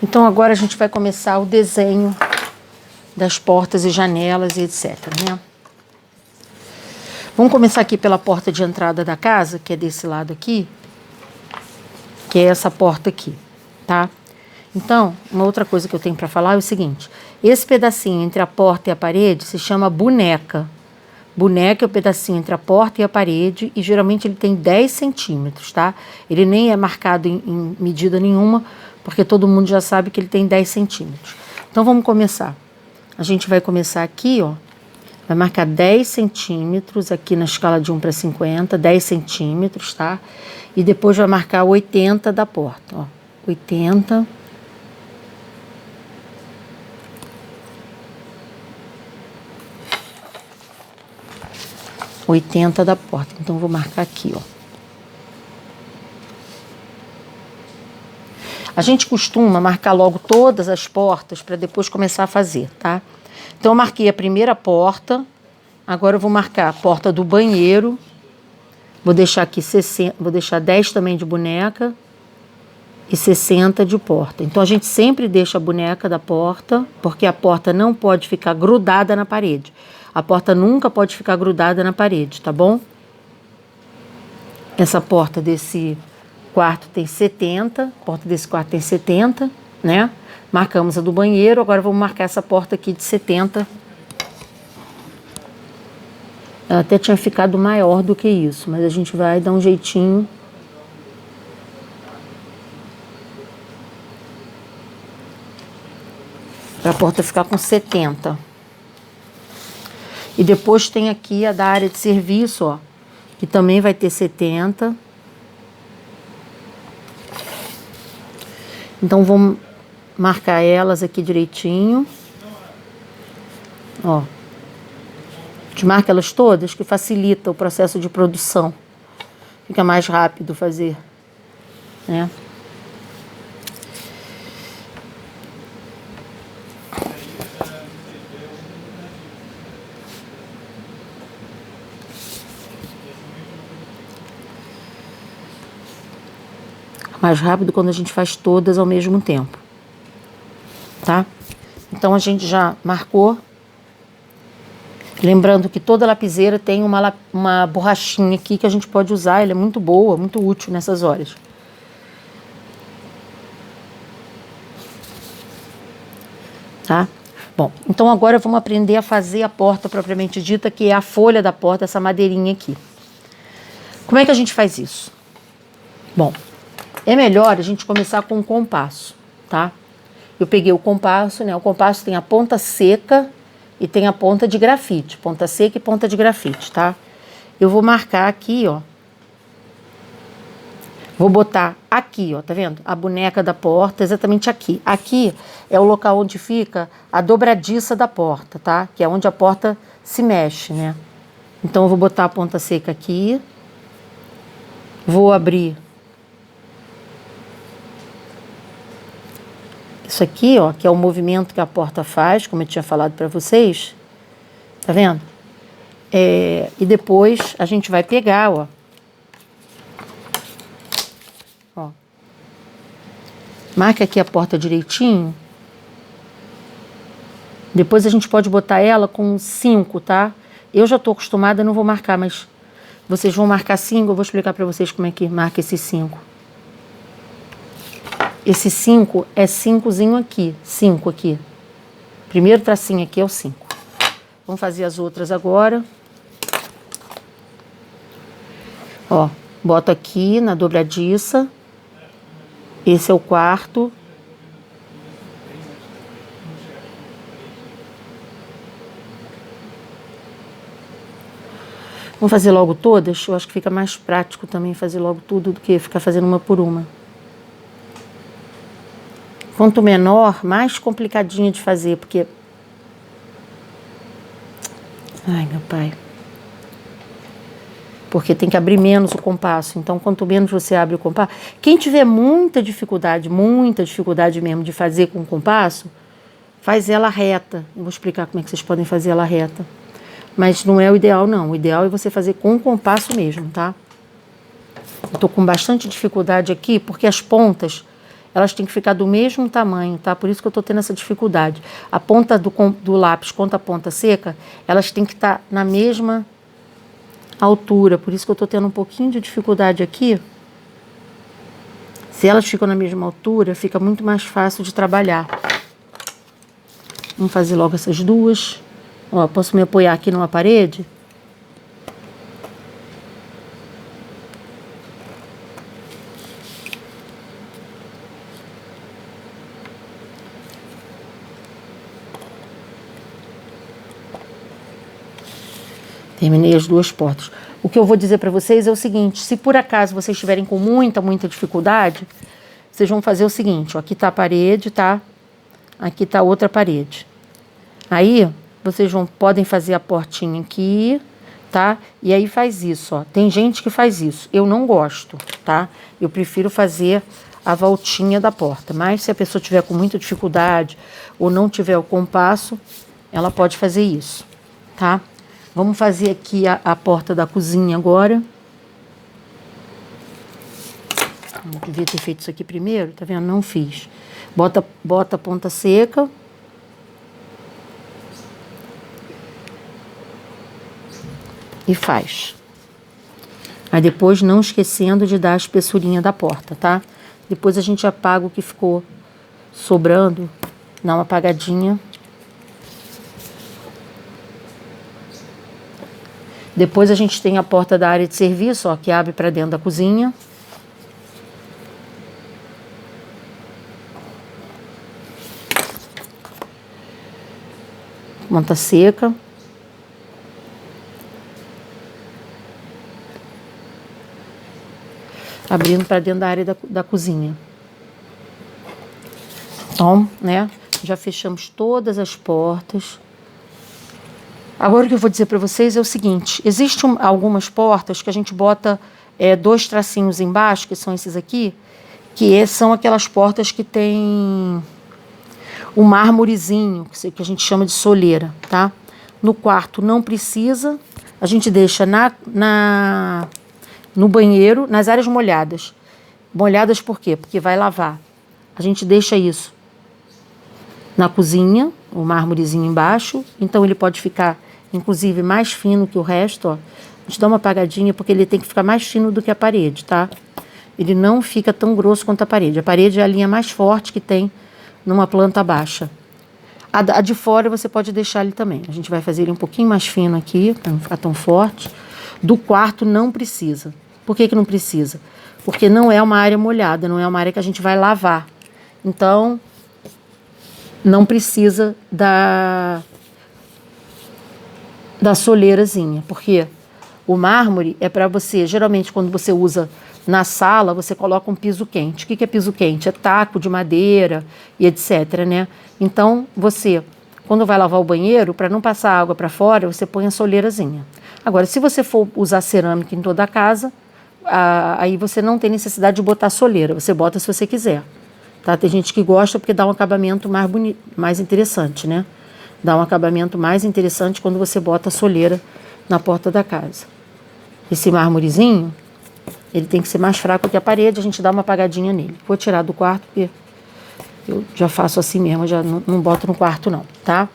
Então agora a gente vai começar o desenho das portas e janelas e etc, né? Vamos começar aqui pela porta de entrada da casa, que é desse lado aqui, que é essa porta aqui, tá? Então, uma outra coisa que eu tenho para falar é o seguinte: esse pedacinho entre a porta e a parede se chama boneca. Boneca é o pedacinho entre a porta e a parede e geralmente ele tem 10 centímetros, tá? Ele nem é marcado em medida nenhuma, porque todo mundo já sabe que ele tem 10 centímetros. Então vamos começar. A gente vai começar aqui, ó. Vai marcar 10 centímetros aqui na escala de 1 para 50, 10 centímetros, tá? E depois vai marcar 80 da porta, ó. 80. Da porta. Então, vou marcar aqui, ó. A gente costuma marcar logo todas as portas para depois começar a fazer, tá? Então, eu marquei a primeira porta. Agora, eu vou marcar a porta do banheiro. Vou deixar aqui 60, vou deixar 10 também de boneca e 60 de porta. Então, a gente sempre deixa a boneca da porta, porque a porta não pode ficar grudada na parede. A porta nunca pode ficar grudada na parede, tá bom? Essa porta desse quarto tem 70, a porta desse quarto tem 70, né? Marcamos a do banheiro, agora vamos marcar essa porta aqui de 70. Ela até tinha ficado maior do que isso, mas a gente vai dar um jeitinho. Para a porta ficar com 70. E depois tem aqui a da área de serviço, ó, que também vai ter 70. Então, vamos marcar elas aqui direitinho. Ó. A gente marca elas todas, que facilita o processo de produção. Fica mais rápido fazer, né? Mais rápido quando a gente faz todas ao mesmo tempo, tá? Então, a gente já marcou. Lembrando que toda lapiseira tem uma borrachinha aqui que a gente pode usar. Ela é muito boa, muito útil nessas horas. Tá? Bom, então agora vamos aprender a fazer a porta propriamente dita, que é a folha da porta, essa madeirinha aqui. Como é que a gente faz isso? Bom, é melhor a gente começar com um compasso, tá? Eu peguei o compasso, né? O compasso tem a ponta seca e tem a ponta de grafite. Ponta seca e ponta de grafite, tá? Eu vou marcar aqui, ó. Vou botar aqui, ó, tá vendo? A boneca da porta, exatamente aqui. Aqui é o local onde fica a dobradiça da porta, tá? Que é onde a porta se mexe, né? Então, eu vou botar a ponta seca aqui. Vou abrir isso aqui, ó, que é o movimento que a porta faz, como eu tinha falado para vocês. Tá vendo? E depois a gente vai pegar, ó. Ó. Marca aqui a porta direitinho. Depois a gente pode botar ela com 5, tá? Eu já tô acostumada, não vou marcar, mas vocês vão marcar 5, eu vou explicar para vocês como é que marca esses 5. Esse 5 é 5zinho aqui, 5 aqui. Primeiro tracinho aqui é o 5. Vamos fazer as outras agora. Ó, boto aqui na dobradiça. Esse é o quarto. Vamos fazer logo todas? Eu acho que fica mais prático também fazer logo tudo do que ficar fazendo uma por uma. Quanto menor, mais complicadinho de fazer, porque... Ai, meu pai. Porque tem que abrir menos o compasso. Então, quanto menos você abre o compasso... Quem tiver muita dificuldade mesmo de fazer com o compasso, faz ela reta. Eu vou explicar como é que vocês podem fazer ela reta. Mas não é o ideal, não. O ideal é você fazer com o compasso mesmo, tá? Eu tô com bastante dificuldade aqui, porque as pontas... elas têm que ficar do mesmo tamanho, tá? Por isso que eu tô tendo essa dificuldade. A ponta do lápis contra a ponta seca, elas têm que estar na mesma altura. Por isso que eu tô tendo um pouquinho de dificuldade aqui. Se elas ficam na mesma altura, fica muito mais fácil de trabalhar. Vamos fazer logo essas duas. Ó, posso me apoiar aqui numa parede? Terminei as duas portas. O que eu vou dizer para vocês é o seguinte, se por acaso vocês estiverem com muita dificuldade, vocês vão fazer o seguinte, ó, aqui tá a parede, tá? Aqui tá outra parede. Aí, vocês podem fazer a portinha aqui, tá? E aí faz isso, ó. Tem gente que faz isso. Eu não gosto, tá? Eu prefiro fazer a voltinha da porta. Mas se a pessoa tiver com muita dificuldade ou não tiver o compasso, ela pode fazer isso, tá? Vamos fazer aqui a porta da cozinha agora. Eu devia ter feito isso aqui primeiro, tá vendo? Não fiz. Bota a ponta seca. E faz. Aí depois não esquecendo de dar a espessurinha da porta, tá? Depois a gente apaga o que ficou sobrando. Dá uma apagadinha. Depois a gente tem a porta da área de serviço, ó, que abre para dentro da cozinha. Ponta seca. Abrindo para dentro da área da cozinha. Então, né, já fechamos todas as portas. Agora o que eu vou dizer para vocês é o seguinte, existem algumas portas que a gente bota dois tracinhos embaixo, que são esses aqui, que são aquelas portas que tem um mármorezinho, que a gente chama de soleira, tá? No quarto não precisa, a gente deixa no banheiro, nas áreas molhadas. Molhadas por quê? Porque vai lavar. A gente deixa isso na cozinha, o mármorezinho embaixo, então ele pode ficar, inclusive, mais fino que o resto, ó. A gente dá uma apagadinha porque ele tem que ficar mais fino do que a parede, tá? Ele não fica tão grosso quanto a parede. A parede é a linha mais forte que tem numa planta baixa. A de fora você pode deixar ele também. A gente vai fazer ele um pouquinho mais fino aqui, para não ficar tão forte. Do quarto não precisa. Por que que não precisa? Porque não é uma área molhada, não é uma área que a gente vai lavar. Então, não precisa da soleirazinha, porque o mármore é para você, geralmente quando você usa na sala, você coloca um piso quente. O que é piso quente? É taco de madeira e etc, né? Então, você, quando vai lavar o banheiro, para não passar água para fora, você põe a soleirazinha. Agora, se você for usar cerâmica em toda a casa, aí você não tem necessidade de botar soleira, você bota se você quiser. Tá? Tem gente que gosta porque dá um acabamento mais bonito, mais interessante, né? Dá um acabamento mais interessante quando você bota a soleira na porta da casa. Esse mármorezinho, ele tem que ser mais fraco que a parede, a gente dá uma apagadinha nele. Vou tirar do quarto porque eu já faço assim mesmo, já não boto no quarto não, tá?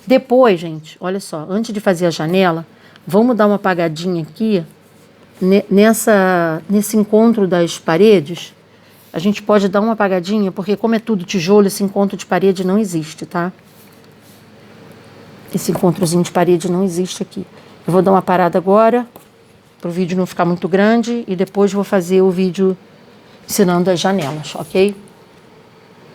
Depois, gente, olha só, antes de fazer a janela, vamos dar uma apagadinha aqui, nesse encontro das paredes. A gente pode dar uma apagadinha, porque como é tudo tijolo, esse encontro de parede não existe, tá? Esse encontrozinho de parede não existe aqui. Eu vou dar uma parada agora, para o vídeo não ficar muito grande, e depois vou fazer o vídeo ensinando as janelas, ok?